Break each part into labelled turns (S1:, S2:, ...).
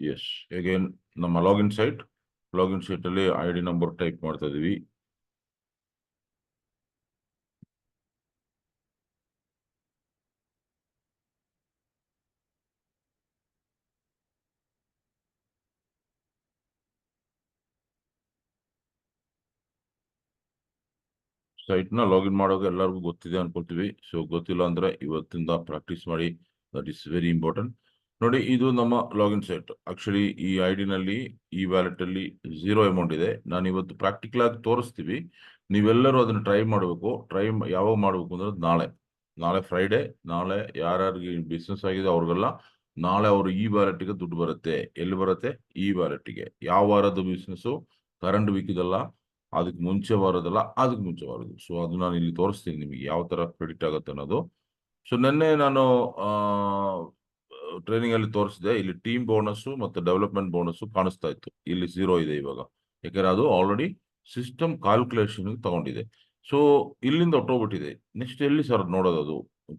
S1: S, again ನಮ್ಮ login site ಅಲ್ಲಿ ID number type ಮಾಡ್ತಾ ಇದೀವಿ. ಸೈಟ್ ನ ಲಾಗಿನ್ ಮಾಡೋಕೆ ಎಲ್ಲರಿಗೂ ಗೊತ್ತಿದೆ ಅನ್ಕೊಳ್ತೀವಿ. ಸೊ ಗೊತ್ತಿಲ್ಲ ಅಂದ್ರೆ ಇವತ್ತಿಂದ ಪ್ರಾಕ್ಟೀಸ್ ಮಾಡಿ, ದಟ್ ಇಸ್ ವೆರಿ ಇಂಪಾರ್ಟೆಂಟ್. ನೋಡಿ, ಇದು ನಮ್ಮ ಲಾಗಿನ್ ಸೈಟ್. ಆಕ್ಚುಲಿ ಈ ID ನಲ್ಲಿ ಈ ವ್ಯಾಲೆಟ್ ಅಲ್ಲಿ 0 ಅಮೌಂಟ್ ಇದೆ. ನಾನು ಇವತ್ತು ಪ್ರಾಕ್ಟಿಕಲ್ ಆಗಿ ತೋರಿಸ್ತೀವಿ. ನೀವೆಲ್ಲರೂ ಅದನ್ನ ಟ್ರೈ ಮಾಡಬೇಕು. ಯಾವಾಗ ಮಾಡಬೇಕು ಅಂದ್ರೆ ನಾಳೆ ಫ್ರೈಡೆ. ನಾಳೆ ಯಾರ್ಯಾರಿಗೆ ಬಿಸ್ನೆಸ್ ಆಗಿದೆ ಅವ್ರಿಗೆಲ್ಲ ನಾಳೆ ಅವರು ಈ ವ್ಯಾಲೆಟ್ಗೆ ದುಡ್ಡು ಬರುತ್ತೆ. ಎಲ್ಲಿ ಬರುತ್ತೆ? ಈ ವ್ಯಾಲೆಟ್ಗೆ. ಯಾವ ವಾರದ ಬಿಸ್ನೆಸ್? ಕರೆಂಟ್ ವೀಕ್ ಇದಲ್ಲ, ಅದಕ್ಕೆ ಮುಂಚೆ ವಾರದಲ್ಲ, ಅದಕ್ಕೆ ಮುಂಚೆ ವಾರದ್ದು. ಸೊ ಅದು ನಾನು ಇಲ್ಲಿ ತೋರಿಸ್ತೀನಿ ನಿಮಗೆ ಯಾವ ತರ ಕ್ರೆಡಿಟ್ ಆಗುತ್ತೆ ಅನ್ನೋದು. ಸೊ ನಿನ್ನೆ ನಾನು ಟ್ರೈನಿಂಗ್ ಅಲ್ಲಿ ತೋರಿಸಿದೆ. ಇಲ್ಲಿ ಟೀಮ್ ಬೋನಸ್ ಮತ್ತೆ ಡೆವಲಪ್ಮೆಂಟ್ ಬೋನಸ್ ಕಾಣಿಸ್ತಾ ಇತ್ತು. ಇಲ್ಲಿ 0 ಇದೆ ಇವಾಗ, ಯಾಕಂದ್ರೆ ಅದು ಆಲ್ರೆಡಿ ಸಿಸ್ಟಮ್ ಕ್ಯಾಲ್ಕುಲೇಷನ್ ತಗೊಂಡಿದೆ. ಸೊ ಇಲ್ಲಿಂದ ಹೊಟ್ಟೋಗ್ಬಿಟ್ಟಿದೆ. ನೆಕ್ಸ್ಟ್ ಎಲ್ಲಿ ಸರ್ ನೋಡೋದು? ಅದು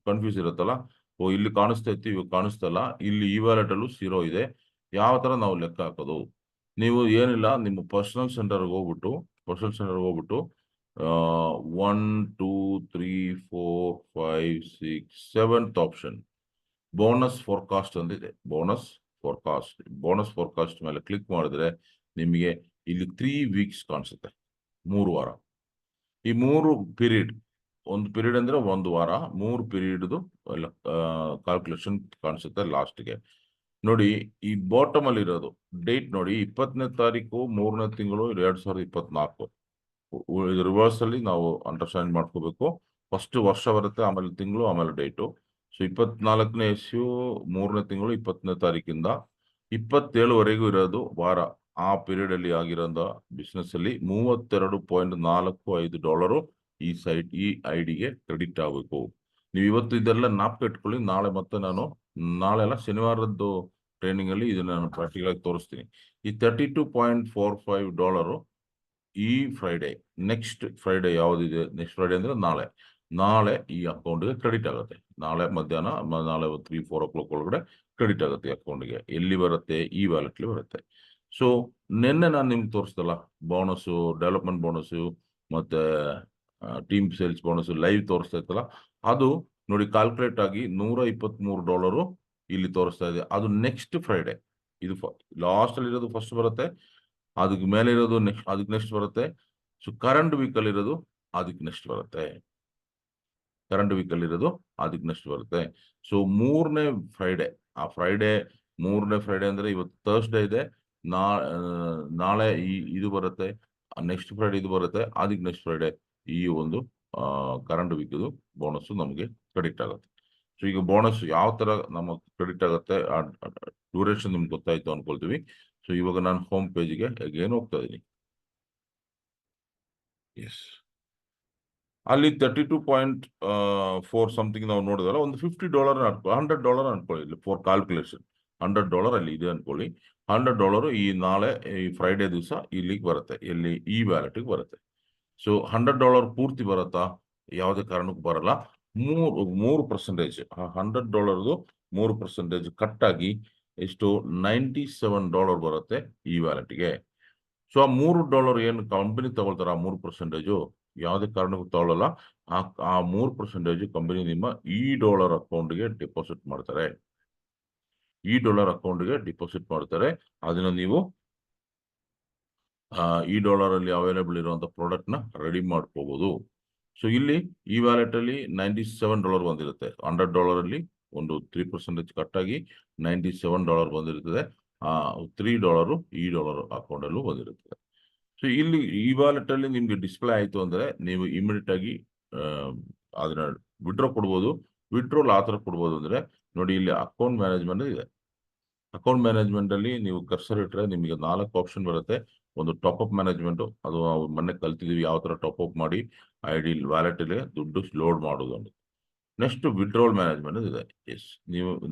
S1: ಕನ್ಫ್ಯೂಸ್ ಇರುತ್ತಲ್ಲ. ಓ, ಇಲ್ಲಿ ಕಾಣಿಸ್ತಾ ಇತ್ತು, ಇವಾಗ ಕಾಣಿಸ್ತಲ್ಲ. ಇಲ್ಲಿ ಈ ವ್ಯಾಲೆಟ್ ಅಲ್ಲೂ 0 ಇದೆ. ಯಾವ ತರ ನಾವು ಲೆಕ್ಕ ಹಾಕೋದು? ನೀವು ಏನಿಲ್ಲ, ನಿಮ್ಮ ಪರ್ಸನಲ್ ಸೆಂಟರ್ಗೆ ಹೋಗ್ಬಿಟ್ಟು 1 2 3 4 5 6 7th ಆಪ್ಷನ್ ಬೋನಸ್ ಫೋರ್ಕಾಸ್ಟ್ ಅಂದಿದೆ. ಬೋನಸ್ ಫೋರ್ಕಾಸ್ಟ್ ಮೇಲೆ ಕ್ಲಿಕ್ ಮಾಡಿದ್ರೆ ನಿಮಗೆ ಇಲ್ಲಿ 3 ವೀಕ್ಸ್ ಕಾಣಿಸುತ್ತೆ, 3 ವಾರ. ಈ 3 ಪೀರಿಯಡ್, ಒಂದು ಪೀರಿಯಡ್ ಅಂದ್ರೆ 1 ವಾರ, 3 ಪೀರಿಯಡ್ದು ಕ್ಯಾಲ್ಕುಲೇಷನ್ ಕಾಣಿಸುತ್ತೆ ಲಾಸ್ಟ್ಗೆ. ನೋಡಿ, ಈ ಬಾಟಮ್ ಅಲ್ಲಿ ಇರೋದು ಡೇಟ್ ನೋಡಿ, 20ನೇ ತಾರೀಕು 3ನೇ ತಿಂಗಳು 2024. ರಿವರ್ಸ್ ಅಲ್ಲಿ ನಾವು ಅಂಡರ್ಸ್ಟ್ಯಾಂಡ್ ಮಾಡ್ಕೋಬೇಕು. ಫಸ್ಟ್ ವರ್ಷ ಬರುತ್ತೆ, ಆಮೇಲೆ ತಿಂಗಳು, ಆಮೇಲೆ ಡೇಟು. ಸೊ 24ನೇ ಇಸ್ಯೂ 3ನೇ ತಿಂಗಳು 20ನೇ ತಾರೀಕಿಂದ 27ವರೆಗೂ ಇರೋದು ವಾರ. ಆ ಪೀರಿಯಡ್ ಅಲ್ಲಿ ಆಗಿರೋದ ಬಿಸ್ನೆಸ್ ಅಲ್ಲಿ $32.45 ಈ ID-ಗೆ ಕ್ರೆಡಿಟ್ ಆಗಬೇಕು. ನೀವು ಇವತ್ತು ಇದೆಲ್ಲ ನಾಪ್ಕ ಇಟ್ಕೊಳ್ಳಿ. ನಾಳೆ ಅಲ್ಲ, ಶನಿವಾರದ್ದು ಟ್ರೈನಿಂಗ್ ಅಲ್ಲಿ ಇದನ್ನ ನಾನು ಪ್ರಾಕ್ಟಿಕಲ್ ಆಗಿ ತೋರಿಸ್ತೀನಿ. ಈ $32.45 ಈ ಫ್ರೈಡೆ, ನೆಕ್ಸ್ಟ್ ಫ್ರೈಡೆ ಯಾವ್ದಿದೆ? ನೆಕ್ಸ್ಟ್ ಫ್ರೈಡೆ ಅಂದ್ರೆ ನಾಳೆ ಈ ಅಕೌಂಟ್ಗೆ ಕ್ರೆಡಿಟ್ ಆಗುತ್ತೆ. ನಾಳೆ ಮಧ್ಯಾಹ್ನ, ನಾಳೆ 3-4 o'clock ಒಳಗಡೆ ಕ್ರೆಡಿಟ್ ಆಗುತ್ತೆ ಅಕೌಂಟ್ಗೆ. ಎಲ್ಲಿ ಬರುತ್ತೆ? ಈ ವ್ಯಾಲೆಟ್ಲಿ ಬರುತ್ತೆ. ಸೊ ನಿನ್ನೆ ನಾನು ನಿಮ್ಗೆ ತೋರಿಸ್ದಲ್ಲ, ಬೋನಸ್ಸು, ಡೆವಲಪ್ಮೆಂಟ್ ಬೋನಸ್ಸು ಮತ್ತೆ ಟೀಮ್ ಸೇಲ್ಸ್ ಬೋನಸ್ ಲೈವ್ ತೋರಿಸ್ತಾ ಇತ್ತಲ್ಲ, ಅದು ನೋಡಿ ಕ್ಯಾಲ್ಕುಲೇಟ್ ಆಗಿ $123 ಇಲ್ಲಿ ತೋರಿಸ್ತಾ ಇದೆ. ಅದು ನೆಕ್ಸ್ಟ್ ಫ್ರೈಡೆ. ಇದು ಲಾಸ್ಟ್ ಅಲ್ಲಿ ಇರೋದು ಫಸ್ಟ್ ಬರುತ್ತೆ, ಅದಕ್ಕೆ ಮೇಲೆ ಇರೋದು ಅದಕ್ಕೆ ನೆಕ್ಸ್ಟ್ ಬರುತ್ತೆ. ಸೊ ಕರೆಂಟ್ ವೀಕ್ ಅಲ್ಲಿ ಇರೋದು ಅದಕ್ಕೆ ನೆಕ್ಸ್ಟ್ ಬರುತ್ತೆ. ಸೊ ಮೂರನೇ ಫ್ರೈಡೆ, ಮೂರನೇ ಫ್ರೈಡೆ ಅಂದ್ರೆ ಇವತ್ತು ಥರ್ಸ್ಡೇ ಇದೆ. ನಾಳೆ ಇದು ಬರುತ್ತೆ, ನೆಕ್ಸ್ಟ್ ಫ್ರೈಡೆ ಇದು ಬರುತ್ತೆ, ಅದಕ್ಕೆ ನೆಕ್ಸ್ಟ್ ಫ್ರೈಡೆ ಈ ಒಂದು ಕರೆಂಟ್ ವೀಕ್ ಬೋನಸ್ ನಮಗೆ ಕ್ರೆಡಿಟ್ ಆಗುತ್ತೆ. ಸೊ ಈಗ ಬೋನಸ್ ಯಾವ ತರ ನಮಗೆ ಕ್ರೆಡಿಟ್ ಆಗುತ್ತೆ, ಡ್ಯೂರೇಷನ್ ನಿಮ್ಗೆ ಗೊತ್ತಾಯ್ತು ಅನ್ಕೊಳ್ತೀವಿ. ಸೊ ಇವಾಗ ನಾನು ಹೋಮ್ ಪೇಜ್ಗೆ ಅಗೇನ್ ಹೋಗ್ತಾ ಇದ್ದೀನಿ. ಎಸ್, ಅಲ್ಲಿ 32.4 ಸಮಥಿಂಗ್ ನಾವು ನೋಡಿದಲ್ಲ, ಒಂದು $50 $100 ಅನ್ಕೊಳ್ಳಿ ಫಾರ್ ಕ್ಯಾಲ್ಕುಲೇಷನ್. $100 ಅಲ್ಲಿ ಇದೆ ಅನ್ಕೊಳ್ಳಿ. $100 ಈ ನಾಳೆ, ಈ ಫ್ರೈಡೆ ದಿವಸ ಇಲ್ಲಿಗೆ ಬರುತ್ತೆ. ಎಲ್ಲಿ? ಈ ವ್ಯಾಲೆಟ್ಗೆ ಬರುತ್ತೆ. ಸೊ $100 ಪೂರ್ತಿ ಬರುತ್ತಾ? ಯಾವುದೇ ಕಾರಣಕ್ಕೂ ಬರಲ್ಲ. 3% $100 3% ಕಟ್ ಆಗಿ ಎಷ್ಟು? $97 ಬರುತ್ತೆ ಈ ವ್ಯಾಲೆಟ್ಗೆ. ಸೊ ಆ $3 ಏನು ಕಂಪನಿ ತಗೊಳ್ತಾರೆ, ಆ 3% ಯಾವುದೇ ಕಾರಣಕ್ಕೂ ತಗೊಳ್ಳಲ್ಲ. ಆ 3% ಕಂಪನಿ ನಿಮ್ಮ ಈ ಡಾಲರ್ ಅಕೌಂಟ್ಗೆ ಡಿಪಾಸಿಟ್ ಮಾಡ್ತಾರೆ. ಅದನ್ನ ನೀವು ಈ ಡಾಲರ್ ಅಲ್ಲಿ ಅವೈಲೇಬಲ್ ಇರುವಂತ ಪ್ರಾಡಕ್ಟ್ ನ ರೆಡಿ ಮಾಡ್ಕೋಬಹುದು. ಸೊ ಇಲ್ಲಿ ಈ ವ್ಯಾಲೆಟ್ ಅಲ್ಲಿ $97 ಬಂದಿರುತ್ತೆ. $100 ಅಲ್ಲಿ ಒಂದು 3% ಕಟ್ ಆಗಿ $97 ಬಂದಿರುತ್ತದೆ. $3 ಈ ಡಾಲರ್ ಅಕೌಂಟ್ ಅಲ್ಲೂ ಬಂದಿರುತ್ತದೆ. ಸೊ ಇಲ್ಲಿ ಈ ವ್ಯಾಲೆಟ್ ಅಲ್ಲಿ ನಿಮ್ಗೆ ಡಿಸ್ಪ್ಲೇ ಆಯ್ತು ಅಂದ್ರೆ ನೀವು ಇಮಿಡಿಯೇಟ್ ಆಗಿ ಅದನ್ನ ವಿಡ್ರಾ ಕೊಡ್ಬೋದು. ವಿಡ್ರೋಲ್ ಆ ತರ ಕೊಡ್ಬೋದು ಅಂದ್ರೆ ನೋಡಿ, ಇಲ್ಲಿ ಅಕೌಂಟ್ ಮ್ಯಾನೇಜ್ಮೆಂಟ್ ಇದೆ. ಅಕೌಂಟ್ ಮ್ಯಾನೇಜ್ಮೆಂಟ್ ಅಲ್ಲಿ ನೀವು ಕರ್ಸರ್ ಇಟ್ರೆ ನಿಮಗೆ 4 ಆಪ್ಷನ್ ಬರುತ್ತೆ. ಒಂದು ಟಾಪ್ ಅಪ್ ಮ್ಯಾನೇಜ್ಮೆಂಟ್, ಅದು ನಾವು ಮೊನ್ನೆ ಕಲ್ತಿದೀವಿ ಯಾವ ತರ ಟಾಪ್ ಅಪ್ ಮಾಡಿ ID ವ್ಯಾಲೆಟ್ ಅಲ್ಲಿ ದುಡ್ಡು ಲೋಡ್ ಮಾಡೋದು ಅಂತ. ನೆಕ್ಸ್ಟ್ ವಿಡ್ರೋಲ್ ಮ್ಯಾನೇಜ್ಮೆಂಟ್ ಇದೆ. ಎಸ್,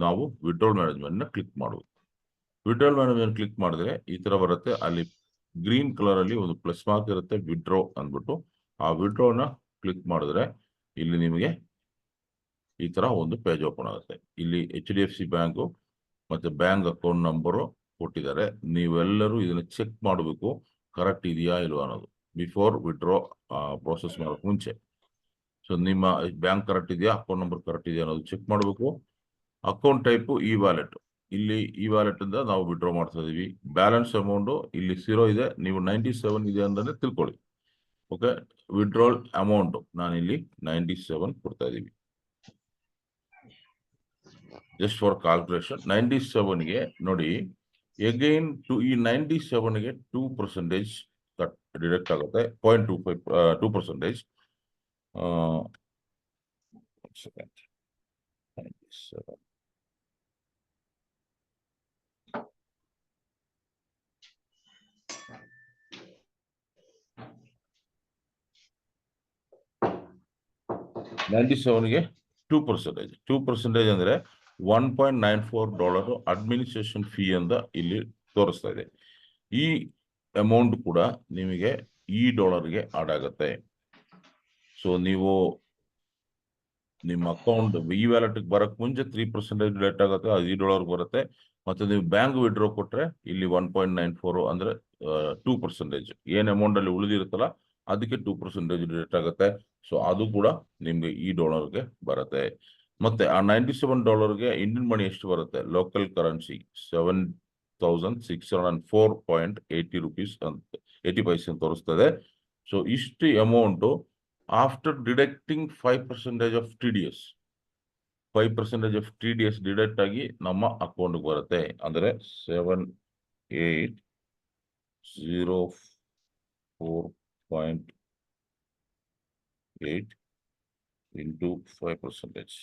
S1: ನಾವು ವಿಡ್ರೋಲ್ ಮ್ಯಾನೇಜ್ಮೆಂಟ್ ನ ಕ್ಲಿಕ್ ಮಾಡುವುದು. ವಿಡ್ರೋಲ್ ಮ್ಯಾನೇಜ್ಮೆಂಟ್ ಕ್ಲಿಕ್ ಮಾಡಿದ್ರೆ ಈ ತರ ಬರುತ್ತೆ. ಅಲ್ಲಿ ಗ್ರೀನ್ ಕಲರ್ ಅಲ್ಲಿ ಒಂದು ಪ್ಲಸ್ ಮಾರ್ಕ್ ಇರುತ್ತೆ, ವಿಡ್ರೋ ಅಂದ್ಬಿಟ್ಟು. ಆ ವಿಡ್ರೋನ ಕ್ಲಿಕ್ ಮಾಡಿದ್ರೆ ಇಲ್ಲಿ ನಿಮಗೆ ಈ ತರ ಒಂದು ಪೇಜ್ ಓಪನ್ ಆಗುತ್ತೆ. ಇಲ್ಲಿ HDFC ಬ್ಯಾಂಕು ಮತ್ತೆ ಬ್ಯಾಂಕ್ ಅಕೌಂಟ್ ನಂಬರು ಕೊಟ್ಟಿದ್ದಾರೆ. ನೀವೆಲ್ಲರೂ ಇದನ್ನ ಚೆಕ್ ಮಾಡಬೇಕು, ಕರೆಕ್ಟ್ ಇದೆಯಾ ಇಲ್ವಾ ಅನ್ನೋದು, ಬಿಫೋರ್ ವಿಡ್ರಾ ಪ್ರೋಸೆಸ್ ಮಾಡೋಕೆ ಮುಂಚೆ. ಸೊ ನಿಮ್ಮ ಬ್ಯಾಂಕ್ ಕರೆಕ್ಟ್ ಇದೆಯಾ, ಅಕೌಂಟ್ ನಂಬರ್ ಕರೆಕ್ಟ್ ಇದೆಯಾ ಅನ್ನೋದು ಚೆಕ್ ಮಾಡಬೇಕು. Account type E wallet. ಇಲ್ಲಿ ಇ ವ್ಯಾಲೆಟ್ ಇಂದ ನಾವು ವಿಡ್ರಾ ಮಾಡ್ತಾ ಇದೀವಿ. ಬ್ಯಾಲೆನ್ಸ್ ಅಮೌಂಟ್ ಇಲ್ಲಿ 0 ಇದೆ, ನೀವು 97 ಇದೆ ಅಂದ್ರೆ ತಿಳ್ಕೊಳ್ಳಿ. ಓಕೆ, ವಿಡ್ರಾಲ್ ಅಮೌಂಟ್ ನಾನಿಲ್ಲಿ 97 ಕೊಡ್ತಾ ಇದೀವಿ. ಜಸ್ಟ್ ಫಾರ್ ಕ್ಯಾಲ್ಕುಲೇಷನ್ 97ಗೆ ನೋಡಿ, ಎಗೈನ್ ಈ 97ಗೆ 2% ಕಟ್ ಡಿಡಕ್ಟ್ ಆಗುತ್ತೆ, 0.25 2%. ಸೆಕೆಂಡ್ 97 97ಗೆ 2%. 2% ಅಂದ್ರೆ $1.94 ಅಡ್ಮಿನಿಸ್ಟ್ರೇಷನ್ ಫೀ ಅಂತ ಇಲ್ಲಿ ತೋರಿಸ್ತಾ ಇದೆ. ಈ ಅಮೌಂಟ್ ಕೂಡ ನಿಮಗೆ ಈ ಡಾಲರ್ಗೆ ಆಡ್ ಆಗುತ್ತೆ. ಸೊ ನೀವು ನಿಮ್ಮ ಅಕೌಂಟ್ ಇ ವ್ಯಾಲೆಟ್ ಬರಕ್ ಮುಂಚೆ 3% ರೇಟ್ ಆಗುತ್ತೆ, ಅದು $1 ಬರುತ್ತೆ. ಮತ್ತೆ ನೀವು ಬ್ಯಾಂಕ್ ವಿಡ್ರಾ ಕೊಟ್ರೆ ಇಲ್ಲಿ 1.94 ಅಂದ್ರೆ 2%. ಏನ್ ಅಮೌಂಟ್ ಅಲ್ಲಿ ಉಳಿದಿರುತ್ತಲ್ಲ ಅದಕ್ಕೆ 2% ರೇಟ್ ಆಗುತ್ತೆ. ಸೊ ಅದು ಕೂಡ ನಿಮ್ಗೆ ಈ ಡಾಲರ್ಗೆ ಬರುತ್ತೆ. ಮತ್ತೆ ಆ $97ಗೆ ಇಂಡಿಯನ್ ಮನಿ ಎಷ್ಟು ಬರುತ್ತೆ, ಲೋಕಲ್ ಕರೆನ್ಸಿ 7,604.80 rupees ಅಂತ 80 ಪೈಸೆ ಅಂತ ತೋರಿಸ್ತದೆ. ಸೊ ಇಷ್ಟು amount after deducting 5% of TDS, 5% of TDS deduct ಆಗಿ ನಮ್ಮ ಅಕೌಂಟ್ ಬರುತ್ತೆ. ಅಂದ್ರೆ 7804.8 into 5%.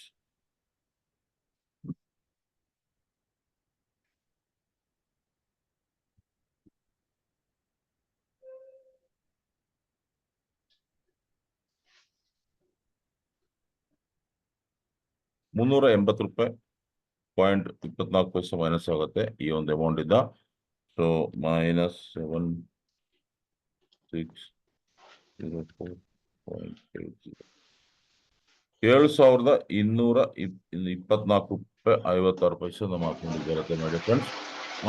S1: $380.24 ಮೈನಸ್ ಆಗುತ್ತೆ ಈ ಒಂದು ಅಮೌಂಟ್ ಇಂದ. ಸೊ -7604.80 $7,224.56 ನಮ್ಮ ಅಕೌಂಟಿಗೆ ಬರುತ್ತೆ ಮಾಡಿ ಫ್ರೆಂಡ್ಸ್.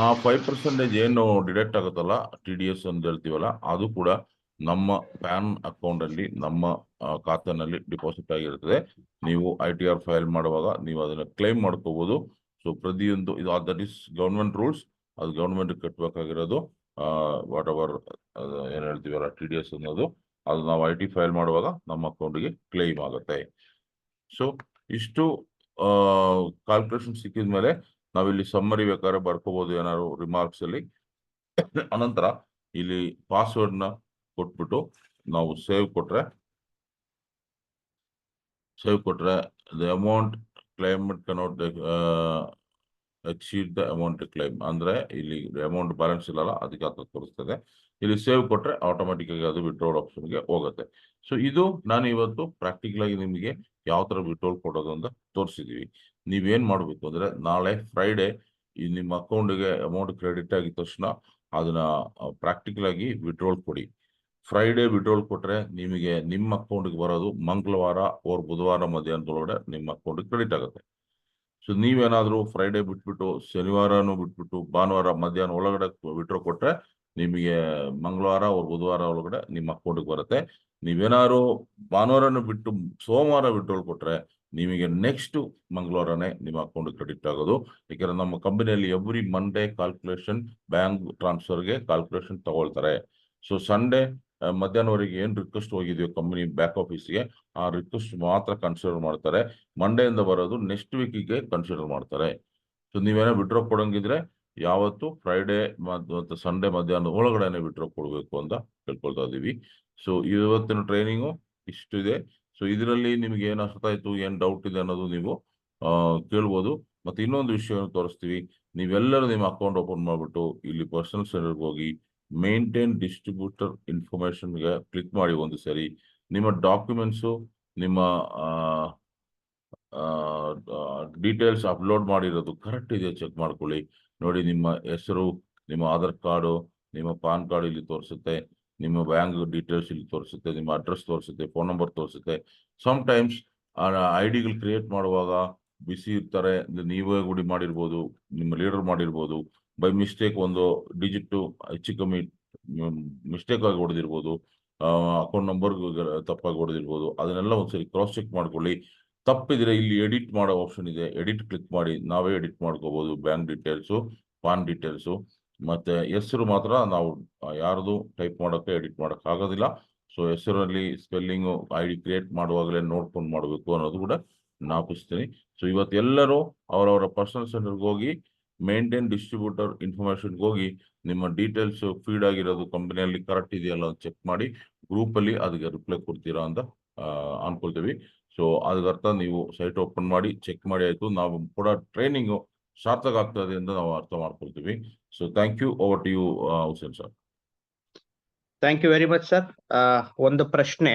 S1: ಆ 5% ಏನು ಡಿಡಕ್ಟ್ ಆಗುತ್ತಲ್ಲ TDS ಅಂತ ಹೇಳ್ತೀವಲ್ಲ, ಅದು ಕೂಡ ನಮ್ಮ ಪ್ಯಾನ್ ಅಕೌಂಟ್ ಅಲ್ಲಿ ನಮ್ಮ ಖಾತೆನಲ್ಲಿ ಡಿಪಾಸಿಟ್ ಆಗಿರ್ತದೆ. ನೀವು ITR ಫೈಲ್ ಮಾಡುವಾಗ ನೀವು ಅದನ್ನ ಕ್ಲೈಮ್ ಮಾಡ್ಕೋಬಹುದು. ಸೊ ಪ್ರತಿಯೊಂದು ಇದು ದಟ್ ಇಸ್ ಗವರ್ಮೆಂಟ್ ರೂಲ್ಸ್, ಅದು ಗವರ್ಮೆಂಟ್ ಕಟ್ಟಬೇಕಾಗಿರೋದು. ವಾಟ್ ಎವರ್ ಏನ್ ಹೇಳ್ತೀವಲ್ಲ TDS ಅನ್ನೋದು, ಅದು ನಾವು IT ಫೈಲ್ ಮಾಡುವಾಗ ನಮ್ಮ ಅಕೌಂಟ್ಗೆ ಕ್ಲೈಮ್ ಆಗುತ್ತೆ. ಸೊ ಇಷ್ಟು ಕ್ಯಾಲ್ಕುಲೇಷನ್ ಸಿಕ್ಕಿದ ಮೇಲೆ ನಾವಿಲ್ಲಿ ಸಮ್ಮರಿ ಬೇಕಾದ್ರೆ ಬರ್ಕೋಬಹುದು ಏನಾದ್ರು ರಿಮಾರ್ಕ್ಸ್ ಅಲ್ಲಿ. ಅನಂತರ ಇಲ್ಲಿ ಪಾಸ್ವರ್ಡ್ ನ ಕೊಟ್ಬಿಟ್ಟು ನಾವು ಸೇವ್ ಕೊಟ್ರೆ the amount claimed cannot exceed the amount claim ಅಂದ್ರೆ ಇಲ್ಲಿ ಅಮೌಂಟ್ ಬ್ಯಾಲೆನ್ಸ್ ಇಲ್ಲಲ್ಲ, ಅದಕ್ಕೆ ಅದು ತೋರಿಸ್ತದೆ. ಇಲ್ಲಿ ಸೇವ್ ಕೊಟ್ರೆ ಆಟೋಮೆಟಿಕ್ ಆಗಿ ಅದು ವಿಡ್ರಾಲ್ ಆಪ್ಷನ್ಗೆ ಹೋಗುತ್ತೆ. ಸೊ ಇದು ನಾನು ಇವತ್ತು ಪ್ರಾಕ್ಟಿಕಲ್ ಆಗಿ ನಿಮಗೆ ಯಾವ ತರ ವಿಡ್ರಾಲ್ ಕೊಡೋದು ಅಂತ ತೋರಿಸಿದೀವಿ. ನೀವೇನ್ ಮಾಡ್ಬೇಕು ಅಂದ್ರೆ ನಾಳೆ ಫ್ರೈಡೆ ಈ ನಿಮ್ಮ ಅಕೌಂಟ್ಗೆ ಅಮೌಂಟ್ ಕ್ರೆಡಿಟ್ ಆಗಿದ ತಕ್ಷಣ ಅದನ್ನ ಪ್ರಾಕ್ಟಿಕಲ್ ಆಗಿ ವಿಡ್ರಾಲ್ ಕೊಡಿ. ಫ್ರೈಡೆ ವಿಡ್ರಾಲ್ ಕೊಟ್ರೆ ನಿಮಗೆ ನಿಮ್ಮ ಅಕೌಂಟ್ಗೆ ಬರೋದು ಮಂಗಳವಾರ ಓರ್ ಬುಧವಾರ ಮಧ್ಯಾಹ್ನದೊಳಗಡೆ ನಿಮ್ಮ ಅಕೌಂಟ್ಗೆ ಕ್ರೆಡಿಟ್ ಆಗುತ್ತೆ. ಸೊ ನೀವೇನಾದ್ರೂ ಫ್ರೈಡೆ ಬಿಟ್ಬಿಟ್ಟು ಶನಿವಾರನೂ ಬಿಟ್ಬಿಟ್ಟು ಭಾನುವಾರ ಮಧ್ಯಾಹ್ನ ಒಳಗಡೆ ವಿಡ್ರಾ ಕೊಟ್ರೆ ನಿಮಗೆ ಮಂಗಳವಾರ ಓರ್ ಬುಧವಾರ ಒಳಗಡೆ ನಿಮ್ಮ ಅಕೌಂಟ್ಗೆ ಬರುತ್ತೆ. ನೀವೇನಾದ್ರು ಭಾನುವಾರನು ಬಿಟ್ಟು ಸೋಮವಾರ ವಿಡ್ರಾಲ್ ಕೊಟ್ರೆ ನಿಮಗೆ ನೆಕ್ಸ್ಟ್ ಮಂಗಳವಾರನೇ ನಿಮ್ಮ ಅಕೌಂಟ್ ಕ್ರೆಡಿಟ್ ಆಗೋದು. ಯಾಕಂದ್ರೆ ನಮ್ಮ ಕಂಪನಿಯಲ್ಲಿ ಎವ್ರಿ ಮಂಡೇ ಕ್ಯಾಲ್ಕುಲೇಷನ್ ಬ್ಯಾಂಕ್ ಟ್ರಾನ್ಸ್ಫರ್ಗೆ ಕ್ಯಾಲ್ಕುಲೇಷನ್ ತಗೊಳ್ತಾರೆ. ಸೊ ಸಂಡೇ ಮಧ್ಯಾಹ್ನವರೆಗೆ ಏನ್ ರಿಕ್ವೆಸ್ಟ್ ಹೋಗಿದೆಯೋ ಕಂಪನಿ ಬ್ಯಾಕ್ ಆಫೀಸ್ಗೆ, ಆ ರಿಕ್ವೆಸ್ಟ್ ಮಾತ್ರ ಕನ್ಸಿಡರ್ ಮಾಡ್ತಾರೆ. ಮಂಡೆಯಿಂದ ಬರೋದು ನೆಕ್ಸ್ಟ್ ವೀಕಿಗೆ ಕನ್ಸಿಡರ್ ಮಾಡ್ತಾರೆ. ಸೊ ನೀವೇನೋ ವಿಡ್ರಾ ಕೊಡಂಗಿದ್ರೆ ಯಾವತ್ತು ಫ್ರೈಡೆ ಮತ್ತು ಸಂಡೇ ಮಧ್ಯಾಹ್ನ ಒಳಗಡೆನೆ ವಿಡ್ರಾ ಕೊಡಬೇಕು ಅಂತ ಕೇಳ್ಕೊಳ್ತಾ ಇದೀವಿ. ಸೊ ಇವತ್ತಿನ ಟ್ರೈನಿಂಗು ಇಷ್ಟಿದೆ. ಸೊ ಇದರಲ್ಲಿ ನಿಮ್ಗೆ ಏನ್ ಅರ್ಥ ಆಯ್ತು, ಏನ್ ಡೌಟ್ ಇದೆ ಅನ್ನೋದು ನೀವು ಕೇಳ್ಬೋದು. ಮತ್ತೆ ಇನ್ನೊಂದು ವಿಷಯವನ್ನು ತೋರಿಸ್ತೀವಿ. ನೀವೆಲ್ಲರೂ ನಿಮ್ಮ ಅಕೌಂಟ್ ಓಪನ್ ಮಾಡ್ಬಿಟ್ಟು ಇಲ್ಲಿ ಪರ್ಸನಲ್ ಸೆಂಟರ್ಗೆ ಹೋಗಿ ಮೇಂಟೈನ್ ಡಿಸ್ಟ್ರಿಬ್ಯೂಟರ್ ಇನ್ಫಾರ್ಮೇಶನ್ಗೆ ಕ್ಲಿಕ್ ಮಾಡಿ ಒಂದು ಸರಿ. ನಿಮ್ಮ ಡಾಕ್ಯುಮೆಂಟ್ಸು, ನಿಮ್ಮ ಡೀಟೇಲ್ಸ್ ಅಪ್ಲೋಡ್ ಮಾಡಿರೋದು ಕರೆಕ್ಟ್ ಇದೆಯಾ ಚೆಕ್ ಮಾಡ್ಕೊಳ್ಳಿ. ನೋಡಿ, ನಿಮ್ಮ ಹೆಸರು, ನಿಮ್ಮ ಆಧಾರ್ ಕಾರ್ಡು, ನಿಮ್ಮ ಪಾನ್ ಕಾರ್ಡ್ ಇಲ್ಲಿ ತೋರಿಸುತ್ತೆ, ನಿಮ್ಮ ಬ್ಯಾಂಕ್ ಡೀಟೇಲ್ಸ್ ಇಲ್ಲಿ ತೋರಿಸುತ್ತೆ, ನಿಮ್ಮ ಅಡ್ರೆಸ್ ತೋರಿಸುತ್ತೆ, ಫೋನ್ ನಂಬರ್ ತೋರಿಸುತ್ತೆ. ಸಮ್ ಟೈಮ್ಸ್ ಐಡಿಗಳು ಕ್ರಿಯೇಟ್ ಮಾಡುವಾಗ ಬಿಸಿ ಇರ್ತಾರೆ, ನೀವೇ ಗುಡಿ ಮಾಡಿರ್ಬೋದು, ನಿಮ್ಮ ಲೀಡರ್ ಮಾಡಿರ್ಬೋದು. ಬೈ ಮಿಸ್ಟೇಕ್ ಒಂದು ಡಿಜಿಟ್ ಹೆಚ್ಚು ಕಮ್ಮಿ ಮಿಸ್ಟೇಕ್ ಆಗಿ ಹೊಡೆದಿರ್ಬೋದು, ಅಕೌಂಟ್ ನಂಬರ್ ತಪ್ಪಾಗಿ ಹೊಡೆದಿರ್ಬೋದು. ಅದನ್ನೆಲ್ಲ ಒಂದ್ಸರಿ ಕ್ರಾಸ್ ಚೆಕ್ ಮಾಡ್ಕೊಳ್ಳಿ. ತಪ್ಪಿದ್ರೆ ಇಲ್ಲಿ ಎಡಿಟ್ ಮಾಡೋ ಆಪ್ಷನ್ ಇದೆ, ಎಡಿಟ್ ಕ್ಲಿಕ್ ಮಾಡಿ ನಾವೇ ಎಡಿಟ್ ಮಾಡ್ಕೋಬಹುದು. ಬ್ಯಾಂಕ್ ಡೀಟೇಲ್ಸು, ಪಾನ್ ಡೀಟೇಲ್ಸು, ಮತ್ತೆ ಹೆಸರು ಮಾತ್ರ ನಾವು ಯಾರ್ದು ಟೈಪ್ ಮಾಡೋಕ್ಕೆ ಎಡಿಟ್ ಮಾಡೋಕೆ ಆಗೋದಿಲ್ಲ. ಸೊ ಹೆಸರಲ್ಲಿ ಸ್ಪೆಲ್ಲಿಂಗು ID ಕ್ರಿಯೇಟ್ ಮಾಡುವಾಗಲೇ ನೋಡ್ಕೊಂಡು ಮಾಡಬೇಕು ಅನ್ನೋದು ಕೂಡ ಜ್ಞಾಪಿಸ್ತೀನಿ. ಸೊ ಇವತ್ತು ಎಲ್ಲರೂ ಅವರವರ ಪರ್ಸನಲ್ ಸೆಂಟರ್ಗೆ ಹೋಗಿ ಮೇಂಟೈನ್ ಡಿಸ್ಟ್ರಿಬ್ಯೂಟರ್ ಇನ್ಫಾರ್ಮೇಶನ್ಗೆ ಹೋಗಿ ನಿಮ್ಮ ಡೀಟೇಲ್ಸ್ ಫೀಡ್ ಆಗಿರೋದು ಕಂಪನಿಯಲ್ಲಿ ಕರೆಕ್ಟ್ ಇದೆಯಲ್ಲ ಅಂತ ಚೆಕ್ ಮಾಡಿ ಗ್ರೂಪಲ್ಲಿ ಅದಕ್ಕೆ ರಿಪ್ಲೈ ಕೊಡ್ತೀರಾ ಅಂತ ಅನ್ಕೊಳ್ತೀವಿ. ಸೊ ಅದಕ್ಕರ್ಥ ನೀವು ಸೈಟ್ ಓಪನ್ ಮಾಡಿ ಚೆಕ್ ಮಾಡಿ ಆಯ್ತು, ನಾವು ಕೂಡ ಟ್ರೈನಿಂಗು ಸಾರ್ಥಕ ಆಗ್ತದೆ ಅಂತ ನಾವು ಅರ್ಥ ಮಾಡ್ಕೊಳ್ತೀವಿ. So thank you. Over to you Hussain sir.
S2: Thank you very much sir. ಒಂದು ಪ್ರಶ್ನೆ,